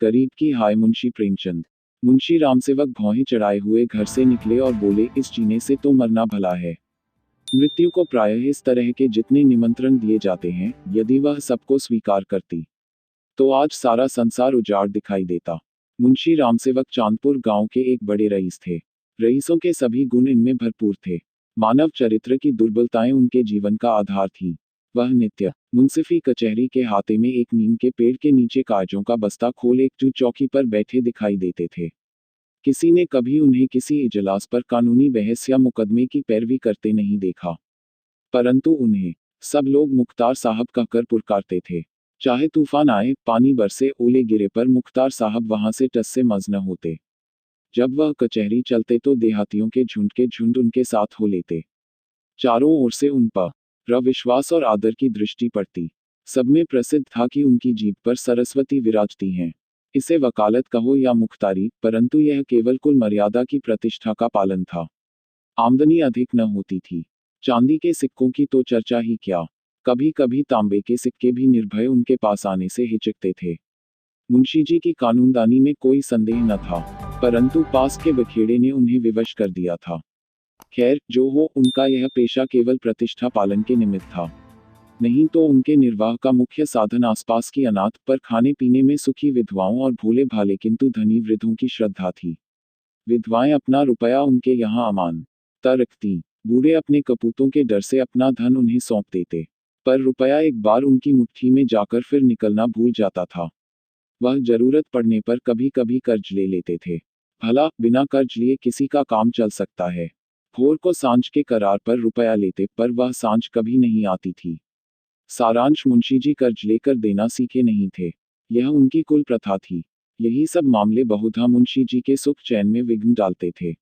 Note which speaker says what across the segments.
Speaker 1: गरीब की हाय मुंशी प्रेमचंद। मुंशी रामसेवक भौहें चढ़ाए हुए घर से निकले और बोले, इस जीने से तो मरना भला है। मृत्यु को प्रायः इस तरह के जितने निमंत्रण दिए जाते हैं, यदि वह सबको स्वीकार करती तो आज सारा संसार उजाड़ दिखाई देता। मुंशी रामसेवक चांदपुर गांव के एक बड़े रईस थे। रईसों के सभी गुण इनमें भरपूर थे। मानव चरित्र की दुर्बलताएं उनके जीवन का आधार थीं। वह नित्य मुंसिफी कचहरी के हाथे में एक नीम के पेड़ के नीचे कागजों का बस्ता खोल एक चौकी पर बैठे दिखाई देते थे। किसी ने कभी उन्हें किसी इजलास पर कानूनी बहस या मुकदमे की पैरवी करते नहीं देखा, परंतु उन्हें सब लोग मुख्तार साहब कहकर पुकारते थे। चाहे तूफान आए, पानी बरसे, ओले गिरे, पर मुख्तार साहब वहां से टस से मस न होते। जब वह कचहरी चलते तो देहातियों के झुंड उनके साथ हो लेते। चारों ओर से उन पर विश्वास और आदर की दृष्टि पड़ती। सब में प्रसिद्ध था कि उनकी जीभ पर सरस्वती विराजती हैं। इसे वकालत कहो या मुख्तारी, परंतु यह केवल कुल मर्यादा की प्रतिष्ठा का पालन था। आमदनी अधिक न होती थी। चांदी के सिक्कों की तो चर्चा ही क्या, कभी कभी तांबे के सिक्के भी निर्भय उनके पास आने से हिचकते थे। मुंशी जी की कानूनदानी में कोई संदेह न था, परंतु पास के बखेड़े ने उन्हें विवश कर दिया था। खैर, जो हो, उनका यह पेशा केवल प्रतिष्ठा पालन के निमित्त था, नहीं तो उनके निर्वाह का मुख्य साधन आसपास की अनाथ पर खाने पीने में सुखी विधवाओं और भोले भाले किंतु धनी वृद्धों की श्रद्धा थी। विधवाएं अपना रुपया उनके यहाँ अमानत रखती। बूढ़े अपने कपूतों के डर से अपना धन उन्हें सौंप देते, पर रुपया एक बार उनकी मुट्ठी में जाकर फिर निकलना भूल जाता था। वह जरूरत पड़ने पर कभी कभी कर्ज ले लेते थे। भला बिना कर्ज लिए किसी का काम चल सकता है। भोर को सांझ के करार पर रुपया लेते, पर वह सांझ कभी नहीं आती थी। सारांश, मुंशी जी कर्ज लेकर देना सीखे नहीं थे, यह उनकी कुल प्रथा थी। यही सब मामले बहुधा मुंशी जी के सुख चैन में विघ्न डालते थे।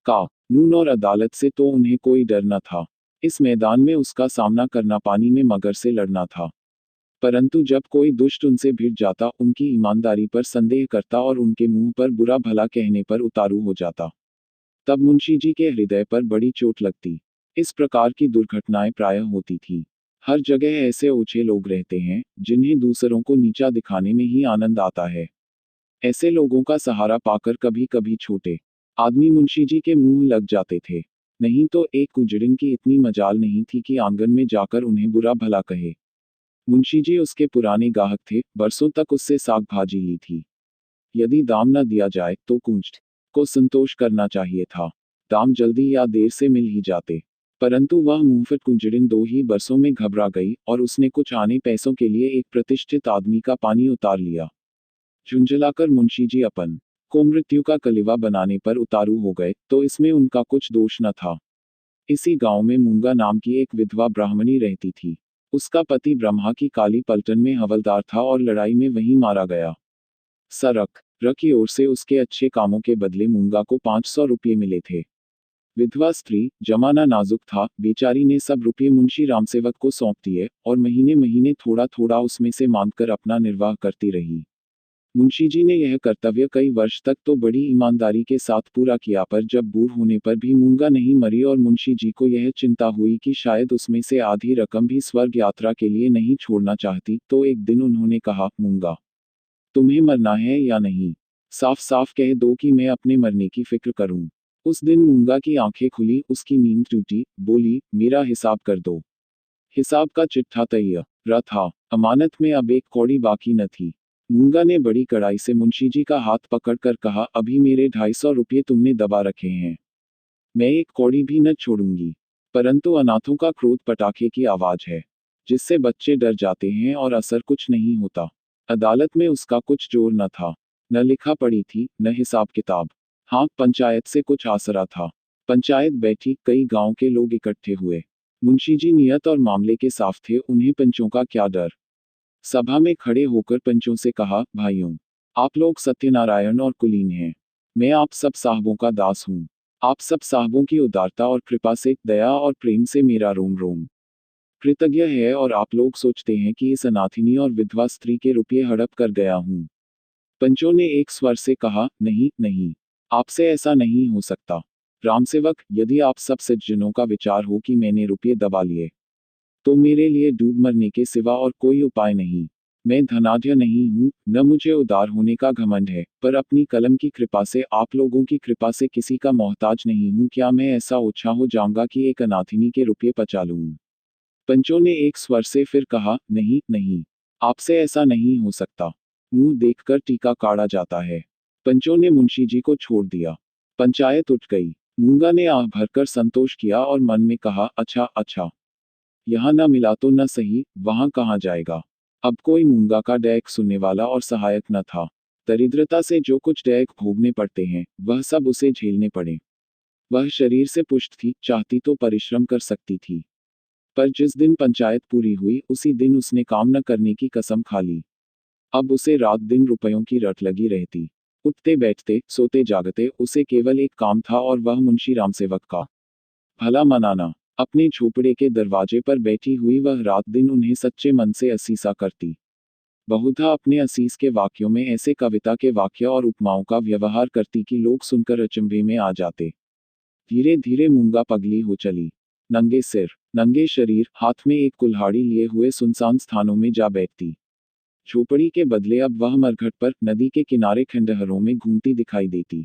Speaker 1: कानून और अदालत से तो उन्हें कोई डर न था। इस मैदान में उसका सामना करना पानी में मगर से लड़ना था। परंतु जब कोई दुष्ट उनसे भिड़ जाता, उनकी ईमानदारी पर संदेह करता और उनके मुंह पर बुरा भला कहने पर उतारू हो जाता, तब मुंशी जी के हृदय पर बड़ी चोट लगती। इस प्रकार की दुर्घटनाएं प्रायः होती थी। हर जगह ऐसे ओछे लोग रहते हैं, जिन्हें दूसरों को नीचा दिखाने में ही आनंद आता है। ऐसे लोगों का सहारा पाकर कभी कभी छोटे आदमी मुंशी जी के मुंह लग जाते थे। नहीं तो एक उजड़िन की इतनी मजाल नहीं थी कि आंगन में जाकर उन्हें बुरा भला कहे। मुंशी जी उसके पुराने गाहक थे, बरसों तक उससे साग भाजी ली थी। यदि दाम न दिया जाए तो कुंष्ठ को संतोष करना चाहिए था। दाम जल्दी या देर से मिल ही जाते, परंतु वह मुंहफट कुंजड़िन 2 ही बरसों में घबरा गई और उसने कुछ आने पैसों के लिए एक प्रतिष्ठित आदमी का पानी उतार लिया। झुंझलाकर मुंशी जी अपन को मृत्यु का कलेवा बनाने पर उतारू हो गए, तो इसमें उनका कुछ दोष न था। इसी गांव में मूंगा नाम की एक विधवा ब्राह्मणी रहती थी। उसका पति ब्रह्मा की काली पलटन में हवलदार था और लड़ाई में वहीं मारा गया। सरक र की ओर से उसके अच्छे कामों के बदले मूंगा को 500 रुपये मिले थे। विधवा स्त्री, जमाना नाजुक था, बेचारी ने सब रुपये मुंशी रामसेवक को सौंप दिए और महीने महीने थोड़ा थोड़ा उसमें से मांगकर अपना निर्वाह करती रही। मुंशी जी ने यह कर्तव्य कई वर्ष तक तो बड़ी ईमानदारी के साथ पूरा किया, पर जब बूढ़ होने पर भी मूंगा नहीं मरी और मुंशी जी को यह चिंता हुई कि शायद उसमें से आधी रकम भी स्वर्ग यात्रा के लिए नहीं छोड़ना चाहती, तो एक दिन उन्होंने कहा, मूंगा, तुम्हें मरना है या नहीं? साफ साफ कह दो कि मैं अपने मरने की फिक्र करूं। उस दिन मूंगा की आंखें खुली, उसकी नींद टूटी, बोली, मेरा हिसाब कर दो। हिसाब का चिट्ठा तैयार था, अमानत में अब एक कौड़ी बाकी न थी। मूंगा ने बड़ी कड़ाई से मुंशी जी का हाथ पकड़कर कहा, अभी मेरे 250 रुपये तुमने दबा रखे हैं, मैं एक कौड़ी भी न छोड़ूंगी। परंतु अनाथों का क्रोध पटाखे की आवाज है, जिससे बच्चे डर जाते हैं और असर कुछ नहीं होता। अदालत में उसका कुछ जोर न था, न लिखा पड़ी थी, न हिसाब किताब। हाँ, पंचायत से कुछ आसरा था। पंचायत बैठी, कई गांव के लोग इकट्ठे हुए। मुंशी जी नियत और मामले के साफ थे, उन्हें पंचों का क्या डर। सभा में खड़े होकर पंचों से कहा, भाइयों, आप लोग सत्यनारायण और कुलीन हैं। मैं आप सब साहबों का दास हूँ। आप सब साहबों की उदारता और कृपा से, दया और प्रेम से मेरा रोम रोम कृतज्ञ है और आप लोग सोचते हैं कि इस अनाथिनी और विधवा स्त्री के रुपये हड़प कर गया हूँ। पंचों ने एक स्वर से कहा, नहीं नहीं, आपसे ऐसा नहीं हो सकता। रामसेवक, यदि आप सब सज्जनों का विचार हो कि मैंने रुपये दबा लिए, तो मेरे लिए डूब मरने के सिवा और कोई उपाय नहीं। मैं धनाढ्य नहीं हूँ, न मुझे उदार होने का घमंड है, पर अपनी कलम की कृपा से, आप लोगों की कृपा से किसी का मोहताज नहीं हूँ। क्या मैं ऐसा ओछा हो जाऊंगा कि एक अनाथिनी के रुपये पचा लूं? पंचों ने एक स्वर से फिर कहा, नहीं नहीं, आपसे ऐसा नहीं हो सकता। मुंह देखकर टीका काढ़ा जाता है। पंचों ने मुंशी जी को छोड़ दिया। पंचायत उठ गई। मूंगा ने आह भरकर संतोष किया और मन में कहा, अच्छा अच्छा, यहाँ न मिला तो न सही, वहां कहाँ जाएगा। अब कोई मूंगा का डैक सुनने वाला और सहायक न था। दरिद्रता से जो कुछ डैक भोगने पड़ते हैं, वह सब उसे झेलने पड़े। वह शरीर से पुष्ट थी, चाहती तो परिश्रम कर सकती थी। पर जिस दिन पंचायत पूरी हुई, उसी दिन उसने काम न करने की कसम खा ली। अब उसे रात दिन रुपयों की रट लगी रहती। उठते बैठते, सोते जागते उसे केवल एक काम था, और वह मुंशी रामसेवक का भला मनाना। अपने झोपड़े के दरवाजे पर बैठी हुई वह रात दिन उन्हें सच्चे मन से असीसा करती। बहुधा अपने असीस के वाक्यों में ऐसे कविता के वाक्य और उपमाओं का व्यवहार करती कि लोग सुनकर अचंभे में आ जाते। धीरे धीरे मूंगा पगली हो चली। नंगे सिर, नंगे शरीर, हाथ में एक कुल्हाड़ी लिए हुए सुनसान स्थानों में जा बैठती। झोपड़ी के बदले अब वह मरघट पर, नदी के किनारे खंडहरों में घूमती दिखाई देती।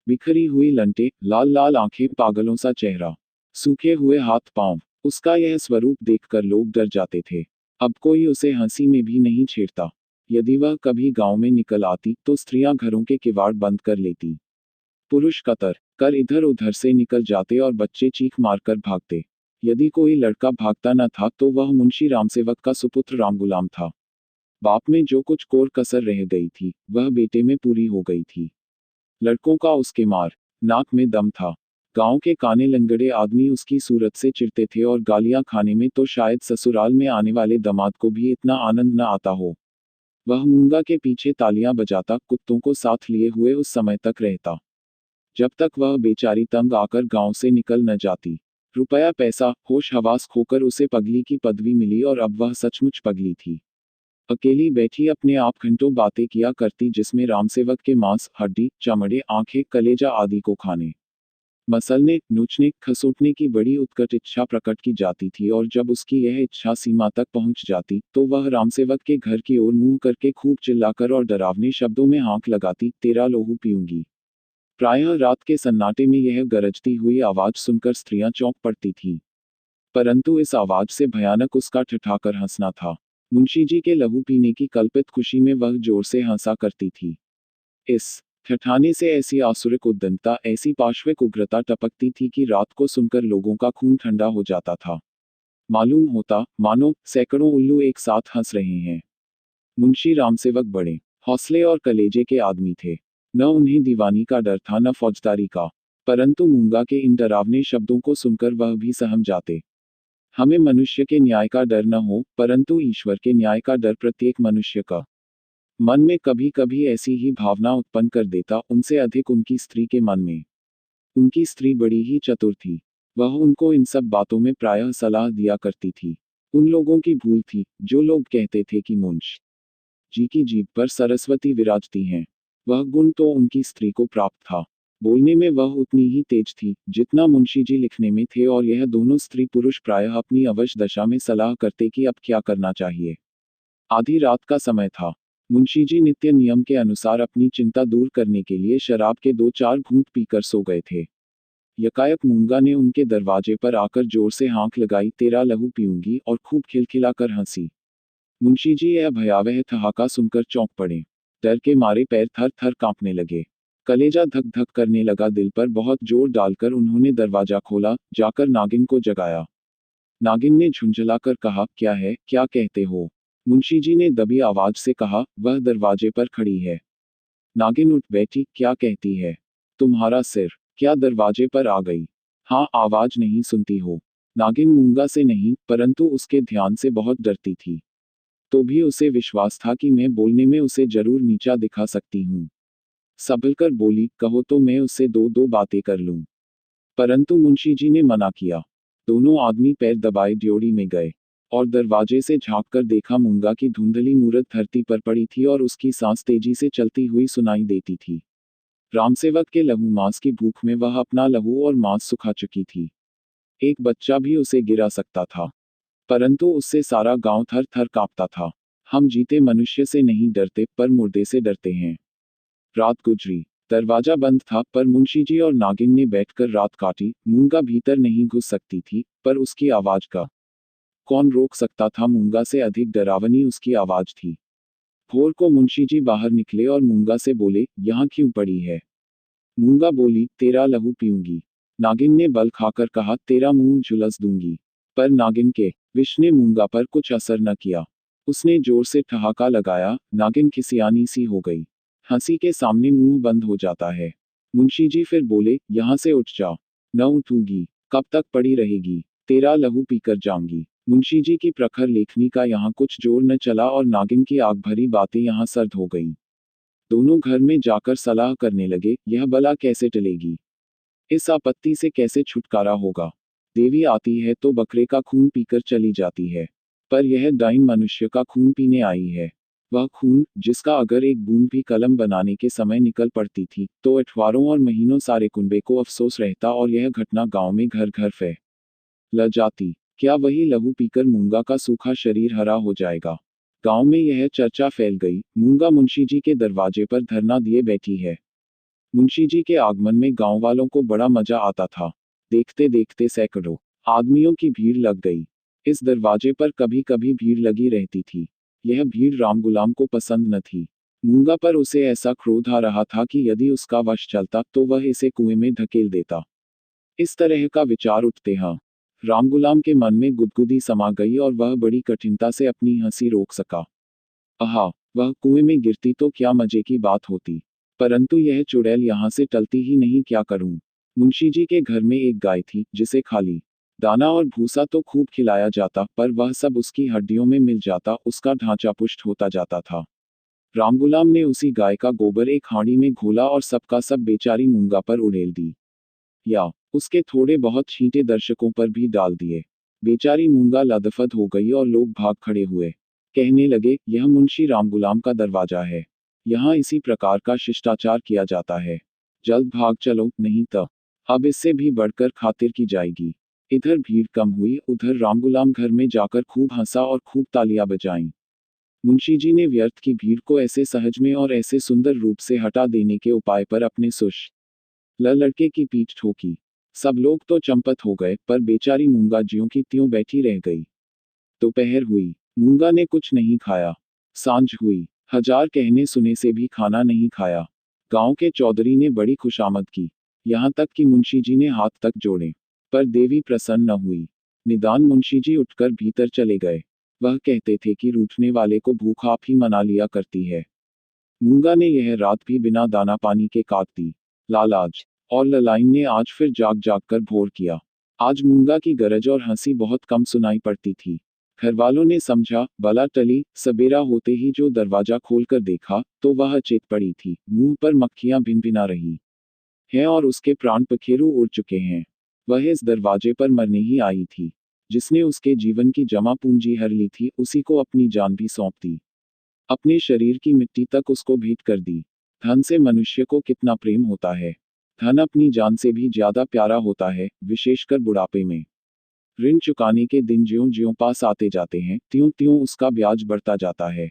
Speaker 1: बिखरी हुई लंटे, लाल लाल आंखें, पागलों सा चेहरा, सूखे हुए हाथ पांव। उसका यह स्वरूप देखकर लोग डर जाते थे। अब कोई उसे हंसी में भी नहीं छेड़ता। यदि वह कभी गांव में निकल आती, तो स्त्रियां घरों के किवाड़ बंद कर लेती। पुरुष कतर कर इधर उधर से निकल जाते और बच्चे चीख मारकर भागते। यदि कोई लड़का भागता न था, तो वह मुंशी रामसेवक का सुपुत्र रामगुलाम था। बाप में जो कुछ कोर कसर रह गई थी, वह बेटे में पूरी हो गई थी। लड़कों का उसके मार, नाक में दम था। गांव के काने लंगड़े आदमी उसकी सूरत से चिढ़ते थे, और गालियां खाने में तो शायद ससुराल में आने वाले दामाद को भी इतना आनंद न आता हो। वह मूंगा के पीछे तालियां बजाता, कुत्तों को साथ लिए हुए उस समय तक रहता, जब तक वह बेचारी तंग आकर गांव से निकल न जाती। रुपया पैसा, होश हवास खोकर उसे पगली की पदवी मिली, और अब वह सचमुच पगली थी। अकेली बैठी अपने आप घंटों बातें किया करती, जिसमें रामसेवक के मांस, हड्डी, चमड़े, आंखें, कलेजा आदि को खाने, मसलने, नोचने, खसोटने की बड़ी उत्कट इच्छा प्रकट की जाती थी। और जब उसकी यह इच्छा सीमा तक पहुंच जाती, तो वह रामसेवक के घर की ओर मुंह करके खूब चिल्लाकर और डरावने शब्दों में हांक लगाती, तेरा लोहू पीऊंगी। प्रायः रात के सन्नाटे में यह गरजती हुई आवाज सुनकर स्त्रियां चौंक पड़ती थीं। परंतु इस आवाज से भयानक उसका ठठाकर हंसना था। मुंशी जी के लहू पीने की कल्पित खुशी में वह जोर से हंसा करती थी। इस ठठाने से ऐसी आसुरिक उद्दंडता, ऐसी पाशविक उग्रता टपकती थी कि रात को सुनकर लोगों का खून ठंडा हो जाता था। मालूम होता, मानो सैकड़ों उल्लू एक साथ हंस रहे हैं। मुंशी रामसेवक बड़े हौसले और कलेजे के आदमी थे। न उन्हें दीवानी का डर था, न फौजदारी का। परंतु मूंगा के इन डरावने शब्दों को सुनकर वह भी सहम जाते। हमें मनुष्य के न्याय का डर न हो, परंतु ईश्वर के न्याय का डर प्रत्येक मनुष्य का मन में कभी कभी ऐसी ही भावना उत्पन्न कर देता, उनसे अधिक उनकी स्त्री के मन में। उनकी स्त्री बड़ी ही चतुर थी। वह उनको इन सब बातों में प्रायः सलाह दिया करती थी। उन लोगों की भूल थी, जो लोग कहते थे कि मुंश जी की जीभ पर सरस्वती विराजती हैं। वह गुण तो उनकी स्त्री को प्राप्त था। बोलने में वह उतनी ही तेज थी, जितना मुंशी जी लिखने में थे, और यह दोनों स्त्री पुरुष प्रायः अपनी अवश दशा में सलाह करते कि अब क्या करना चाहिए। आधी रात का समय था। मुंशी जी नित्य नियम के अनुसार अपनी चिंता दूर करने के लिए शराब के 2-4 घूंट पीकर सो गए थे। यकायक मूंगा ने उनके दरवाजे पर आकर जोर से हांक लगाई, तेरा लहू पीऊंगी, और खूब खिलखिलाकर हंसी। मुंशी जी यह भयावह ठहाका सुनकर चौंक पड़े। डर के मारे पैर थर थर कांपने लगे। कलेजा धक धक करने लगा। दिल पर बहुत जोर डालकर उन्होंने दरवाजा खोला, जाकर नागिन को जगाया। नागिन ने झुंझलाकर कहा, क्या है, क्या कहते हो? मुंशी जी ने दबी आवाज से कहा, वह दरवाजे पर खड़ी है। नागिन उठ बैठी, क्या कहती है? तुम्हारा सिर क्या दरवाजे पर आ गई? हाँ, आवाज नहीं सुनती हो? नागिन मूंगा से नहीं, परंतु उसके ध्यान से बहुत डरती थी। तो भी उसे विश्वास था कि मैं बोलने में उसे जरूर नीचा दिखा सकती हूँ। संभलकर बोली, कहो तो मैं उससे 2-2 बातें कर लूं। परंतु मुंशी जी ने मना किया। दोनों आदमी पैर दबाए ड्योढ़ी में गए, और दरवाजे से झांककर देखा, मूंगा की धुंधली मूरत धरती पर पड़ी थी, और उसकी सांस तेजी से चलती हुई सुनाई देती थी। रामसेवक के लहू मांस की भूख में वह अपना लहू और मांस सुखा चुकी थी। एक बच्चा भी उसे गिरा सकता था, परंतु उससे सारा गांव थर थर कांपता था। हम जीते मनुष्य से नहीं डरते पर मुर्दे से डरते हैं। रात गुजरी। दरवाजा बंद था पर मुंशी जी और नागिन ने बैठकर रात काटी। मूंगा भीतर नहीं घुस सकती थी, पर उसकी आवाज का कौन रोक सकता था। मूंगा से अधिक डरावनी उसकी आवाज थी। भोर को मुंशी जी बाहर निकले और मूंगा से बोले, यहाँ क्यों पड़ी है। मूंगा बोली, तेरा लहू पीऊंगी। नागिन ने बल खाकर कहा, तेरा मुंह झुलस दूंगी। पर नागिन के विष ने मूंगा पर कुछ असर न किया। उसने जोर से ठहाका लगाया। नागिन खिसियानी सी हो गई। हंसी के सामने मुंह बंद हो जाता है। मुंशी जी फिर बोले, यहाँ से उठ जा। न उठूंगी। कब तक पड़ी रहेगी। तेरा लहू पीकर जाऊंगी। मुंशी जी की प्रखर लेखनी का यहाँ कुछ जोर न चला और नागिन की आग भरी बातें यहाँ सर्द हो गईं। दोनों घर में जाकर सलाह करने लगे, यह बला कैसे टलेगी। इस आपत्ति से कैसे छुटकारा होगा। देवी आती है तो बकरे का खून पीकर चली जाती है, पर यह डाइन मनुष्य का खून पीने आई है। वह खून, जिसका अगर एक बूंद भी कलम बनाने के समय निकल पड़ती थी, तो अठवारों और महीनों सारे कुंबे को अफसोस रहता और यह घटना गांव में घर घर फैल जाती। क्या वही लहू पीकर मूंगा का सूखा शरीर हरा हो जाएगा। गांव में यह चर्चा फैल गई, मूंगा मुंशी जी के दरवाजे पर धरना दिए बैठी है। मुंशी जी के आगमन में गांव वालों को बड़ा मजा आता था। देखते देखते सैकड़ों आदमियों की भीड़ लग गई। इस दरवाजे पर कभी कभी भीड़ लगी रहती थी। यह भीड़ रामगुलाम को पसंद न थी। मूंगा पर उसे ऐसा क्रोध आ रहा था कि यदि उसका वश चलता तो वह इसे कुएं में धकेल देता। इस तरह का विचार उठते हाँ रामगुलाम के मन में गुदगुदी समा गई और वह बड़ी कठिनता से अपनी हंसी रोक सका। आहा, वह कुएं में गिरती तो क्या मजे की बात होती। परंतु यह चुड़ैल यहाँ से टलती ही नहीं, क्या करूं। मुंशी जी के घर में एक गाय थी, जिसे खाली दाना और भूसा तो खूब खिलाया जाता, पर वह सब उसकी हड्डियों में मिल जाता, उसका ढांचा पुष्ट होता जाता था। रामगुलाम ने उसी गाय का गोबर एक हांडी में घोला और सबका सब बेचारी मूंगा पर उड़ेल दी। या उसके थोड़े बहुत छींटे दर्शकों पर भी डाल दिए। बेचारी मूंगा लदफद हो गई और लोग भाग खड़े हुए। कहने लगे, यह मुंशी रामगुलाम का दरवाजा है। यहाँ इसी प्रकार का शिष्टाचार किया जाता है। जल्द भाग चलो, नहीं तो अब इससे भी बढ़कर खातिर की जाएगी। इधर भीड़ कम हुई, उधर रामगुलाम घर में जाकर खूब हंसा और खूब तालियां बजाईं। मुंशी जी ने व्यर्थ की भीड़ को ऐसे सहज में और ऐसे सुंदर रूप से हटा देने के उपाय पर अपने लड़के की पीठ ठोकी। सब लोग तो चंपत हो गए, पर बेचारी मूंगा ज्यों की त्यों बैठी रह गई। दोपहर हुई। मूंगा ने कुछ नहीं खाया। सांझ हुई। हजार कहने सुने से भी खाना नहीं खाया। गांव के चौधरी ने बड़ी खुशामद की। यहाँ तक कि मुंशी जी ने हाथ तक जोड़े, पर देवी प्रसन्न न हुई। निदान मुंशी जी उठकर भीतर चले गए। वह कहते थे कि रूठने वाले को भूख आप ही मना लिया करती है। मूंगा ने यह रात भी बिना दाना पानी के काट दी। लालाज और ललाइन ने आज फिर जाग जाग कर भोर किया। आज मूंगा की गरज और हंसी बहुत कम सुनाई पड़ती थी। घरवालों ने समझा, बला टली। सवेरा होते ही जो दरवाजा खोलकर देखा, तो वह अचेत पड़ी थी। मुंह पर मक्खियां भिनभिना रही हैं और उसके प्राण पखेरु उड़ चुके हैं। वह इस दरवाजे पर मरने ही आई थी। जिसने उसके जीवन की जमा पूंजी हर ली थी, उसी को अपनी जान भी सौंप दी। अपने शरीर की मिट्टी तक उसको भेंट कर दी। धन से मनुष्य को कितना प्रेम होता है। धन अपनी जान से भी ज्यादा प्यारा होता है, विशेषकर बुढ़ापे में। ऋण चुकाने के दिन ज्यों ज्यों पास आते जाते हैं, त्यों त्यों उसका ब्याज बढ़ता जाता है।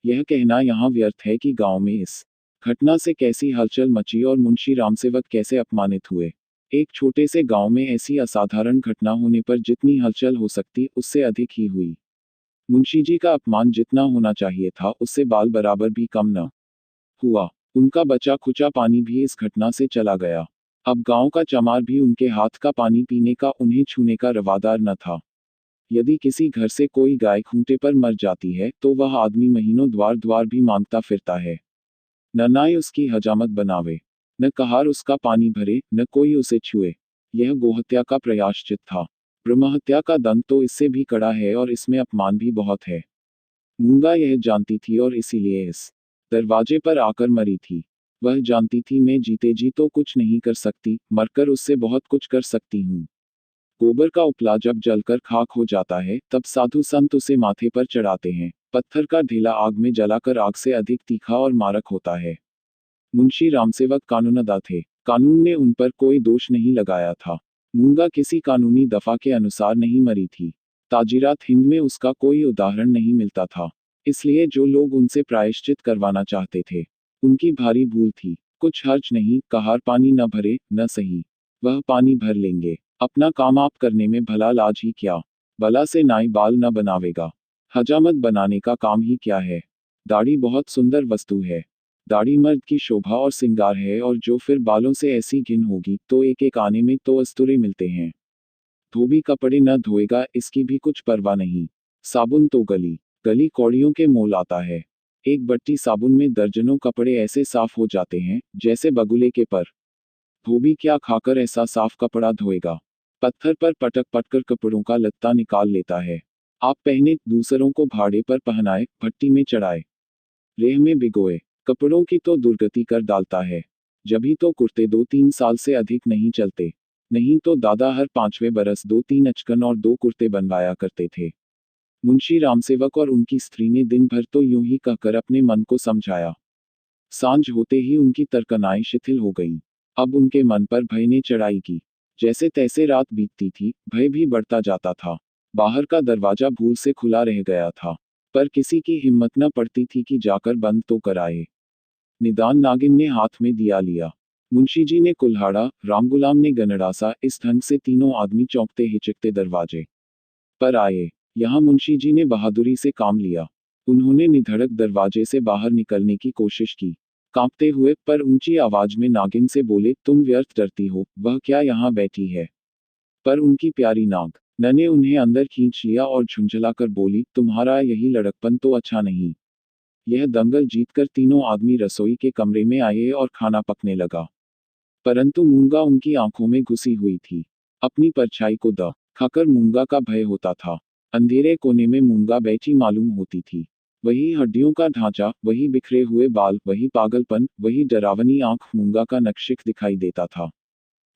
Speaker 1: यह कहना यहाँ व्यर्थ है कि गांव में इस घटना से कैसी हलचल मची और मुंशी रामसेवक कैसे अपमानित हुए। एक छोटे से गांव में ऐसी असाधारण घटना होने पर जितनी हलचल हो सकती, उससे अधिक ही हुई। मुंशी जी का अपमान जितना होना चाहिए था, उससे बाल बराबर भी कम न हुआ। उनका बचा खुचा पानी भी इस घटना से चला गया। अब गांव का चमार भी उनके हाथ का पानी पीने का, उन्हें छूने का रवादार न था। यदि किसी घर से कोई गाय खूंटे पर मर जाती है, तो वह आदमी महीनों द्वार द्वार भी मांगता फिरता है। न नाई उसकी हजामत बनावे, न कहार उसका पानी भरे, न कोई उसे छुए। यह गोहत्या का प्रायश्चित था। ब्रह्महत्या का दंड तो इससे भी कड़ा है और इसमें अपमान भी बहुत है। मूंगा यह जानती थी और इसीलिए इस दरवाजे पर आकर मरी थी। वह जानती थी मैं जीते जी तो कुछ नहीं कर सकती, मरकर उससे बहुत कुछ कर सकती हूँ। गोबर का उपला जब जलकर खाक हो जाता है, तब साधु संत उसे माथे पर चढ़ाते हैं। पत्थर का ढेला आग में जलाकर आग से अधिक तीखा और मारक होता है। मुंशी रामसेवक कानूनदा थे। कानून ने उन पर कोई दोष नहीं लगाया था। मूंगा किसी कानूनी दफा के अनुसार नहीं मरी थी। ताजिरात हिंद में उसका कोई उदाहरण नहीं मिलता था। इसलिए जो लोग उनसे प्रायश्चित करवाना चाहते थे, उनकी भारी भूल थी। कुछ हर्ज नहीं, कहार पानी न भरे, न सही। वह पानी भर लेंगे। अपना काम आप करने में भला लाज ही क्या। बला से नाई बाल न बनावेगा। हजामत बनाने का काम ही क्या है। दाढ़ी बहुत सुंदर वस्तु है। दाढ़ी मर्द की शोभा और सिंगार है, और जो फिर बालों से ऐसी घिन होगी तो एक एक आने में तो अस्तुरे मिलते हैं। धोबी कपड़े न धोएगा, इसकी भी कुछ परवाह नहीं। साबुन तो गली गली कौड़ियों के मोल आता है। एक बट्टी साबुन में दर्जनों कपड़े ऐसे साफ हो जाते हैं जैसे बगुले के पर। धोबी क्या खाकर ऐसा साफ कपड़ा धोएगा। पत्थर पर पटक पटकर कपड़ों का लत्ता निकाल लेता है। आप पहने, दूसरों को भाड़े पर पहनाए, भट्टी में चढ़ाए, रेह में भिगोए, कपड़ों की तो दुर्गति कर डालता है। जभी तो कुर्ते 2-3 साल से अधिक नहीं चलते। नहीं तो दादा हर 5वें बरस 2-3 अचकन और 2 कुर्ते बनवाया करते थे। मुंशी रामसेवक और उनकी स्त्री ने दिन भर तो यूं ही कहकर अपने मन को समझाया। सांझ होते ही उनकी तर्कनाएं शिथिल हो गईं। अब उनके मन पर भय ने चढ़ाई की। जैसे तैसे रात बीतती थी, भय भी बढ़ता जाता था। बाहर का दरवाजा भूल से खुला रह गया था, पर किसी की हिम्मत न पड़ती थी कि जाकर बंद तो कराए। निदान नागिन ने हाथ में दिया लिया। मुंशी जी ने कुल्हाड़ा, रामगुलाम ने गनड़ासा, इस ढंग से तीनों आदमी चौंकते हिचकते दरवाजे पर आए। यहाँ मुंशी जी ने बहादुरी से काम लिया। उन्होंने निधड़क दरवाजे से बाहर निकलने की कोशिश की, कांपते हुए, पर ऊंची आवाज में नागिन से बोले, तुम व्यर्थ डरती हो, वह क्या यहाँ बैठी है। पर उनकी प्यारी नाग ने उन्हें अंदर खींच लिया और झुंझलाकर बोली, तुम्हारा यही लड़कपन तो अच्छा नहीं। यह दंगल जीतकर तीनों आदमी रसोई के कमरे में आए और खाना पकने लगा। परंतु मूंगा उनकी आंखों में घुसी हुई थी। अपनी परछाई को खाकर मूंगा का भय होता था। अंधेरे कोने में मूंगा बैठी मालूम होती थी। वही हड्डियों का ढांचा, वही बिखरे हुए बाल, वही पागलपन, वही डरावनी आंख, मूंगा का नक्शिक दिखाई देता था।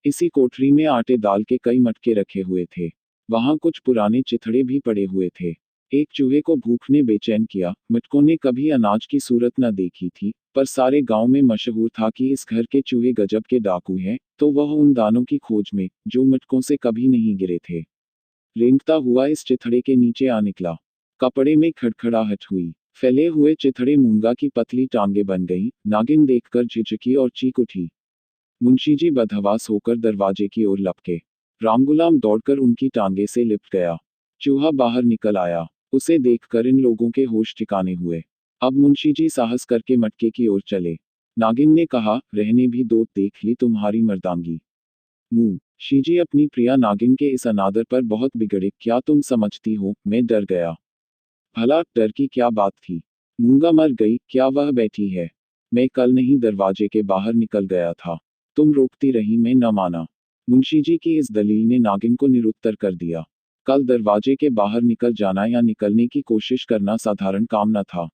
Speaker 1: इसी कोठरी में आटे दाल के कई मटके रखे हुए थे। वहां कुछ पुराने चिथड़े भी पड़े हुए थे। एक चूहे को भूख ने बेचैन किया। मटकों ने कभी अनाज की सूरत न देखी थी, पर सारे गांव में मशहूर था कि इस घर के चूहे गजब के डाकू हैं, तो वह उन दानों की खोज में, जो मटकों से कभी नहीं गिरे थे, रेंगता हुआ इस चिथड़े के नीचे आ निकला। कपड़े में खड़खड़ाहट हुई। फैले हुए चिथड़े मूंगा की पतली टांगे बन गईं। नागिन देखकर झिझकी और चीख उठी। मुंशी जी बदहवास होकर दरवाजे की ओर लपके। रामगुलाम दौड़कर उनकी टांगे से लिपट गया। चूहा बाहर निकल आया। उसे देखकर इन लोगों के होश ठिकाने हुए। अब मुंशी जी साहस करके मटके की ओर चले। नागिन ने कहा, रहने भी दो, देख ली तुम्हारी मर्दांगी। शीजी अपनी प्रिया नागिन के इस अनादर पर बहुत बिगड़े। क्या तुम समझती हो, मैं डर गया। भला डर की क्या बात थी। मूंगा मर गई, क्या वह बैठी है। मैं कल नहीं दरवाजे के बाहर निकल गया था। तुम रोकती रही, मैं न माना। मुंशी जी की इस दलील ने नागिन को निरुत्तर कर दिया। कल दरवाजे के बाहर निकल जाना या निकलने की कोशिश करना साधारण काम न था।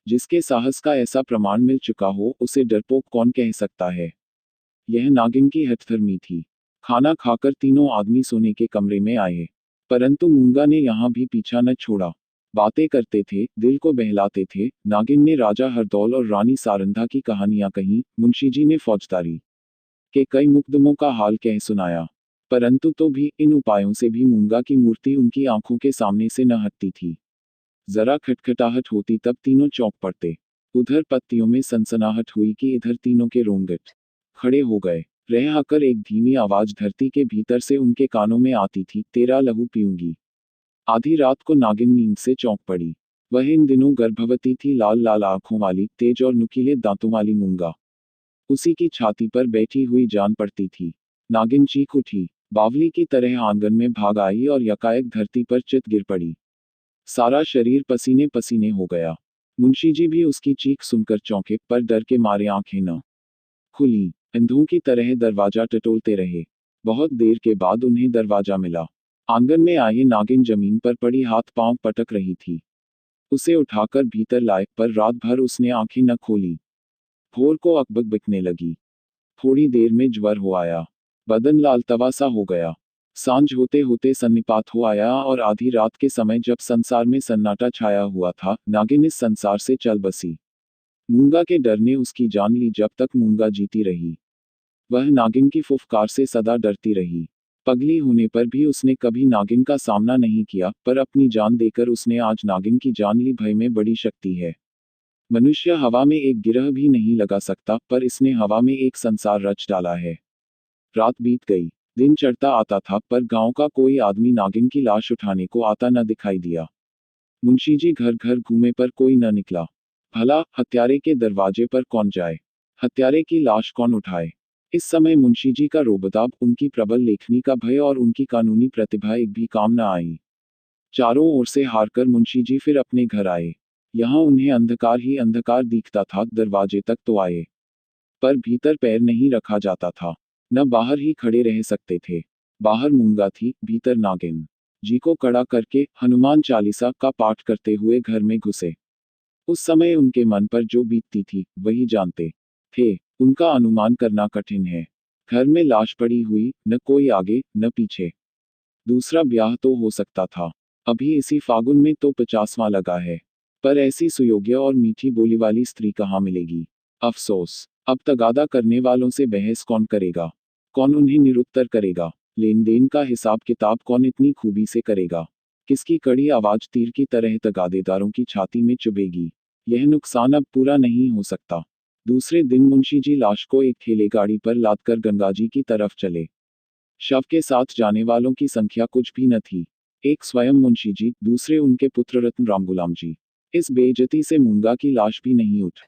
Speaker 1: जिसके साहस का ऐसा प्रमाण मिल चुका हो, उसे डरपोक कौन कह सकता है। यह नागिन की हठधर्मी थी। खाना खाकर तीनों आदमी सोने के कमरे में आए। परंतु मूंगा ने यहाँ भी पीछा न छोड़ा। बातें करते थे, दिल को बहलाते थे। नागिन ने राजा हरदौल और रानी सारंधा की कहानियां कहीं। मुंशी जी ने फौजदारी के कई मुकदमों का हाल कह सुनाया। परंतु तो भी इन उपायों से भी मूंगा की मूर्ति उनकी आंखों के सामने से न हटती थी। जरा खटखटाहट होती तब तीनों चौंक पड़ते। उधर पत्तियों में सनसनाहट हुई कि इधर तीनों के रोंगट खड़े हो गए। रह आकर एक धीमी आवाज धरती के भीतर से उनके कानों में आती थी, तेरा लहू पीऊंगी। आधी रात को नागिन नींद से चौंक पड़ी। वह इन दिनों गर्भवती थी। लाल लाल आंखों वाली, तेज और नुकीले दांतों वाली मूंगा उसी की छाती पर बैठी हुई जान पड़ती थी। नागिन चीख उठी, बावली की तरह आंगन में भाग आई और यकायक धरती पर चित गिर पड़ी। सारा शरीर पसीने पसीने हो गया। मुंशी जी भी उसकी चीख सुनकर चौंके, पर डर के मारे आंखें न खुली। अंधों की तरह दरवाजा टटोलते रहे। बहुत देर के बाद उन्हें दरवाजा मिला। आंगन में आए नागिन जमीन पर पड़ी हाथ पांव पटक रही थी। उसे उठाकर भीतर लाए, पर रात भर उसने आंखें न खोली। भोर को अकबक बिकने लगी। थोड़ी देर में ज्वर हो आया। बदन लाल तवा सा हो गया। सांझ होते होते सन्निपात हो आया, और आधी रात के समय जब संसार में सन्नाटा छाया हुआ था, नागिन इस संसार से चल बसी। मूंगा के डर ने उसकी जान ली। जब तक मूंगा जीती रही, वह नागिन की फुफकार से सदा डरती रही। पगली होने पर भी उसने कभी नागिन का सामना नहीं किया, पर अपनी जान देकर उसने आज नागिन की जान ली। भय में बड़ी शक्ति है। मनुष्य हवा में एक गिरह भी नहीं लगा सकता, पर इसने हवा में एक संसार रच डाला है। रात बीत गई, दिन चढ़ता आता था, पर गांव का कोई आदमी नागिन की लाश उठाने को आता न दिखाई दिया। मुंशी जी घर घर घूमे पर कोई न निकला। भला हत्यारे के दरवाजे पर कौन जाए, हत्यारे की लाश कौन उठाए। इस समय मुंशी जी का रोबताब, उनकी प्रबल लेखनी का भय और उनकी कानूनी प्रतिभा एक भी काम न आई। चारों ओर से हारकर मुंशी जी फिर अपने घर आए। यहाँ उन्हें अंधकार ही अंधकार दिखता था। दरवाजे तक तो आए, पर भीतर पैर नहीं रखा जाता था। न बाहर ही खड़े रह सकते थे। बाहर मूंगा थी, भीतर नागिन। जी को कड़ा करके हनुमान चालीसा का पाठ करते हुए घर में घुसे। उस समय उनके मन पर जो बीतती थी वही जानते थे। उनका अनुमान करना कठिन है। घर में लाश पड़ी हुई, न कोई आगे न पीछे। दूसरा ब्याह तो हो सकता था। अभी इसी फागुन में तो 50वां लगा है। पर ऐसी सुयोग्य और मीठी बोली वाली स्त्री कहाँ मिलेगी। अफसोस, अब तगादा करने वालों से बहस कौन करेगा। कौन उन्हें निरुत्तर करेगा। लेन देन का हिसाब किताब कौन इतनी खूबी से करेगा। किसकी कड़ी आवाज तीर की तरह तगादेदारों की छाती में चुभेगी। यह नुकसान अब पूरा नहीं हो सकता। दूसरे दिन मुंशी जी लाश को एक ठेले गाड़ी पर लादकर गंगाजी की तरफ चले। शव के साथ जाने वालों की संख्या कुछ भी न थी। एक स्वयं मुंशी जी, दूसरे उनके पुत्र रत्न राम गुलाम जी। इस बेइज्जती से मूंगा की लाश भी नहीं उठ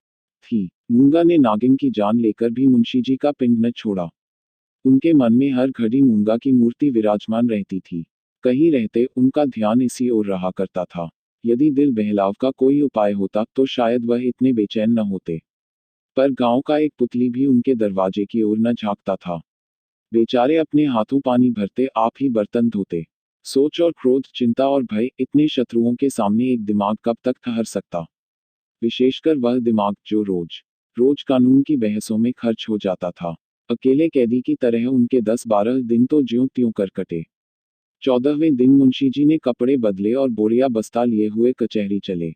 Speaker 1: थी। मूंगा ने नागिन की जान लेकर भी मुंशी जी का पिंड न छोड़ा। उनके मन में हर घड़ी मूंगा की मूर्ति विराजमान रहती थी। कहीं रहते उनका ध्यान इसी ओर रहा करता था। यदि दिल बहलाव का कोई उपाय होता तो शायद वह इतने बेचैन न होते। पर गांव का एक पुतली भी उनके दरवाजे की ओर न झांकता था। बेचारे अपने हाथों पानी भरते, आप ही बर्तन धोते। सोच और क्रोध, चिंता और भय, इतने शत्रुओं के सामने एक दिमाग कब तक ठहर सकता। विशेषकर वह दिमाग जो रोज रोज कानून की बहसों में खर्च हो जाता था। अकेले कैदी की तरह उनके 10-12 दिन तो ज्यों त्यों कर कटे। 14वें दिन मुंशी जी ने कपड़े बदले और बोरिया बस्ता लिए हुए कचहरी चले।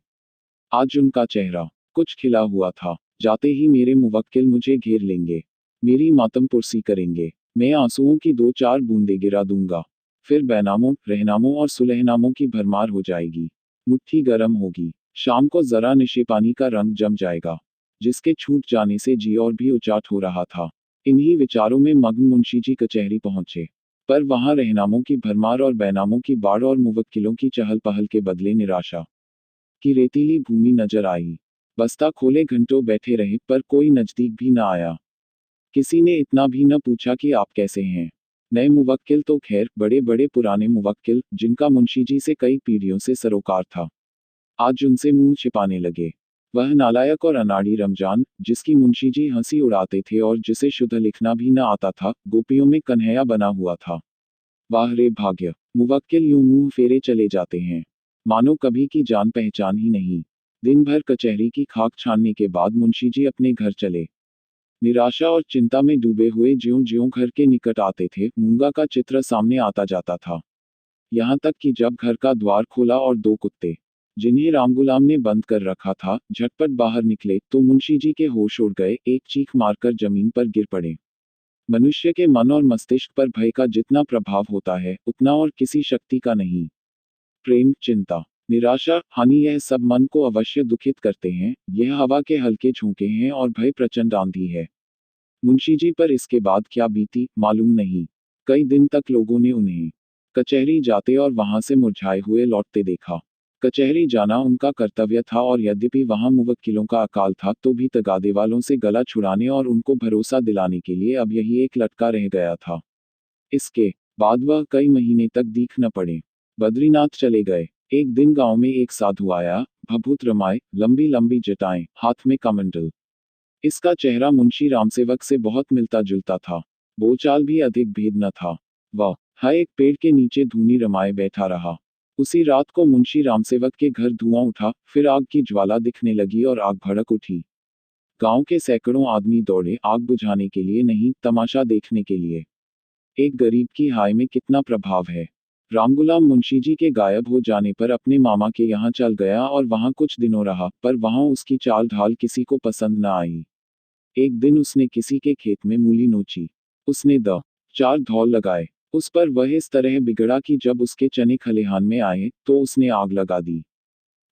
Speaker 1: आज उनका चेहरा कुछ खिला हुआ था। जाते ही मेरे मुवक्किल मुझे घेर लेंगे, मेरी मातम पुरसी करेंगे। मैं आंसुओं की 2-4 बूंदें गिरा दूंगा। फिर बैनामों, रहनामों और सुलहनामों की भरमार हो जाएगी। मुट्ठी गर्म होगी। शाम को जरा नशे पानी का रंग जम जाएगा, जिसके छूट जाने से जी और भी उचाट हो रहा था। इन्हीं विचारों में मग्न मुंशी जी कचहरी पहुंचे। पर वहां रहनामों की भरमार और बैनामों की बाढ़ और मुवक्किलों की चहल पहल के बदले निराशा की रेतीली भूमि नजर आई। बस्ता खोले घंटों बैठे रहे, पर कोई नजदीक भी न आया। किसी ने इतना भी न पूछा कि आप कैसे हैं। नए मुवक्किल तो खैर, बड़े बड़े पुराने मुवक्किल, जिनका मुंशी जी से कई पीढ़ियों से सरोकार था, आज उनसे मुंह छिपाने लगे। वह नालायक और अनाड़ी रमजान, जिसकी मुंशी जी हंसी उड़ाते थे और जिसे शुद्ध लिखना भी न आता था, गोपियों में कन्हैया बना हुआ था। वाह रे भाग्य। मुवक्किल यूं मुंह फेरे चले जाते हैं, मानो कभी की जान पहचान ही नहीं। दिन भर कचहरी की खाक छानने के बाद मुंशी जी अपने घर चले। निराशा और चिंता में डूबे हुए ज्यों ज्यों घर के निकट आते थे, मूंगा का चित्र सामने आता जाता था। यहाँ तक कि जब घर का द्वार खोला और 2 कुत्ते, जिन्हें रामगुलाम ने बंद कर रखा था, झटपट बाहर निकले, तो मुंशी जी के होश उड़ गए। एक चीख मारकर जमीन पर गिर पड़े। मनुष्य के मन और मस्तिष्क पर भय का जितना प्रभाव होता है, उतना और किसी शक्ति का नहीं। प्रेम, चिंता, निराशा, हानि, यह सब मन को अवश्य दुखित करते हैं। यह हवा के हल्के झोंके हैं और भय प्रचंड आंधी है। मुंशी जी पर इसके बाद क्या बीती, मालूम नहीं। कई दिन तक लोगों ने उन्हें कचहरी जाते और वहां से मुरझाए हुए लौटते देखा। कचहरी जाना उनका कर्तव्य था, और यद्यपि वहां मुवक्किलों का अकाल था, तो भी तगादे वालों से गला छुड़ाने और उनको भरोसा दिलाने के लिए अब यही एक लटका रह गया था। इसके बाद वह कई महीने तक दीख न पड़े। बद्रीनाथ चले गए। एक दिन गांव में एक साधु आया, भभूत रमाए, लंबी लंबी जटाएं, हाथ में कमंडल। इसका चेहरा मुंशी रामसेवक से बहुत मिलता जुलता था। बोलचाल भी अधिक भेद न था। वह एक पेड़ के नीचे धूनी रमाए बैठा रहा। उसी रात को मुंशी रामसेवक के घर धुआं उठा, फिर आग की ज्वाला दिखने लगी और आग भड़क उठी। गांव के सैकड़ों आदमी दौड़े, आग बुझाने के लिए नहीं, तमाशा देखने के लिए। एक गरीब की हाय में कितना प्रभाव है। रामगुलाम मुंशी जी के गायब हो जाने पर अपने मामा के यहाँ चल गया और वहां कुछ दिनों रहा, पर वहां उसकी चाल ढाल किसी को पसंद न आई। एक दिन उसने किसी के खेत में मूली नोची। उसने 4 धौल लगाए। उस पर वह इस तरह बिगड़ा कि जब उसके चने खलिहान में आए तो उसने आग लगा दी।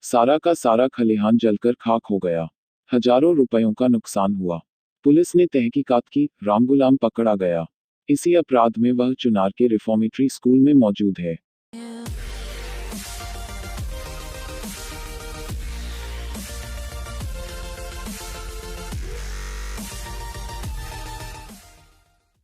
Speaker 1: सारा का सारा खलिहान जलकर खाक हो गया। हजारों रुपयों का नुकसान हुआ। पुलिस ने तहकीकात की, रामगुलाम पकड़ा गया। इसी अपराध में वह चुनार के रिफॉर्मेटरी स्कूल में मौजूद है।